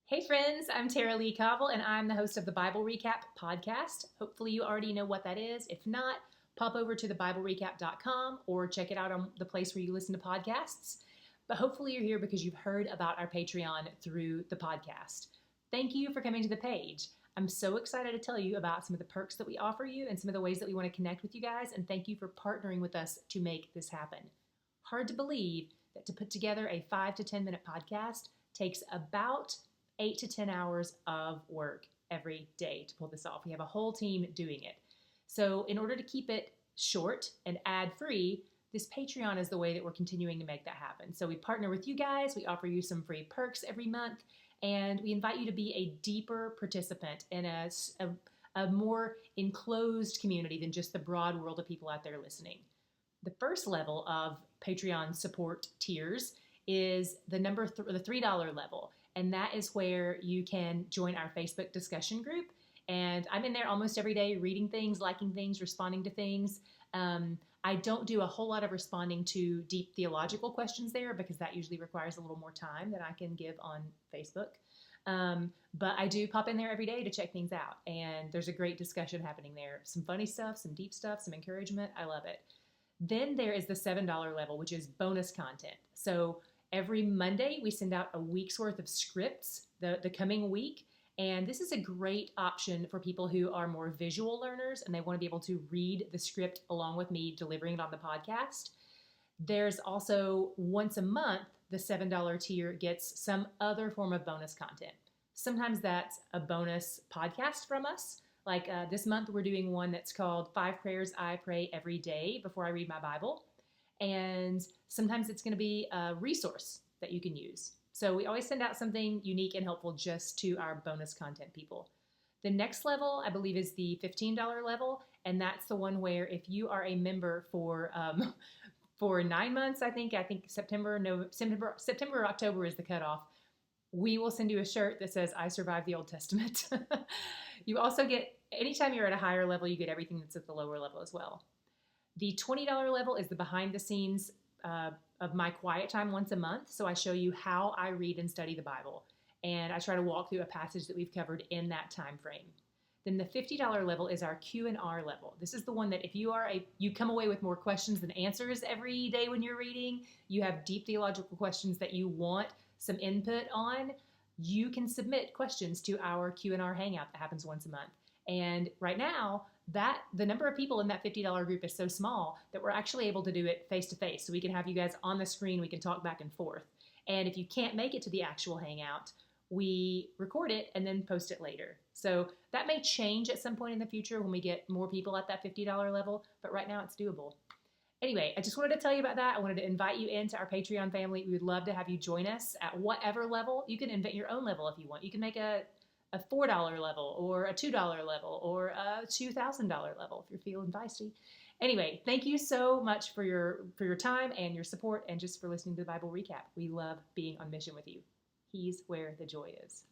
Hey friends, I'm Tara-Leigh Cobble and I'm the host of the Bible Recap podcast. Hopefully you already know what that is. If not, pop over to thebiblerecap.com or check it out on the place where you listen to podcasts. But hopefully you're here because you've heard about our Patreon through the podcast. Thank you for coming to the page. I'm so excited to tell you about some of the perks that we offer you and some of the ways that we want to connect with you guys, and thank you for partnering with us to make this happen. Hard to believe that to put together a 5 to 10 minute podcast takes about 8 to 10 hours of work every day to pull this off. We have a whole team doing it. So in order to keep it short and ad-free, this Patreon is the way that we're continuing to make that happen. So we partner with you guys, we offer you some free perks every month, and we invite you to be a deeper participant in a more enclosed community than just the broad world of people out there listening. The first level of Patreon support tiers is the $3 level. And that is where you can join our Facebook discussion group. And I'm in there almost every day reading things, liking things, responding to things. I don't do a whole lot of responding to deep theological questions there because that usually requires a little more time than I can give on Facebook. But I do pop in there every day to check things out. And there's a great discussion happening there. Some funny stuff, some deep stuff, some encouragement. I love it. Then there is the $7 level, which is bonus content. So every Monday, we send out a week's worth of scripts the coming week. And this is a great option for people who are more visual learners and they want to be able to read the script along with me delivering it on the podcast. There's also once a month, the $7 tier gets some other form of bonus content. Sometimes that's a bonus podcast from us. Like this month, we're doing one that's called 5 Prayers I Pray Every Day Before I Read My Bible. And sometimes it's going to be a resource that you can use. So we always send out something unique and helpful just to our bonus content people. The next level, I believe, is the $15 level. And that's the one where if you are a member for 9 months, I think September or October is the cutoff, we will send you a shirt that says, I survived the Old Testament. You also get, anytime you're at a higher level, you get everything that's at the lower level as well. The $20 level is the behind the scenes of my quiet time once a month. So I show you how I read and study the Bible. And I try to walk through a passage that we've covered in that time frame. Then the $50 level is our Q&R level. This is the one that if you come away with more questions than answers every day when you're reading, you have deep theological questions that you want some input on, you can submit questions to our Q&R hangout that happens once a month. And right now, the number of people in that $50 group is so small that we're actually able to do it face to face. So we can have you guys on the screen, we can talk back and forth. And if you can't make it to the actual hangout, we record it and then post it later. So that may change at some point in the future when we get more people at that $50 level, but right now it's doable. Anyway, I just wanted to tell you about that. I wanted to invite you into our Patreon family. We would love to have you join us at whatever level. You can invent your own level if you want. You can make a $4 level or a $2 level or a $2,000 level if you're feeling feisty. Anyway, thank you so much for your time and your support and just for listening to the Bible Recap. We love being on mission with you. He's where the joy is.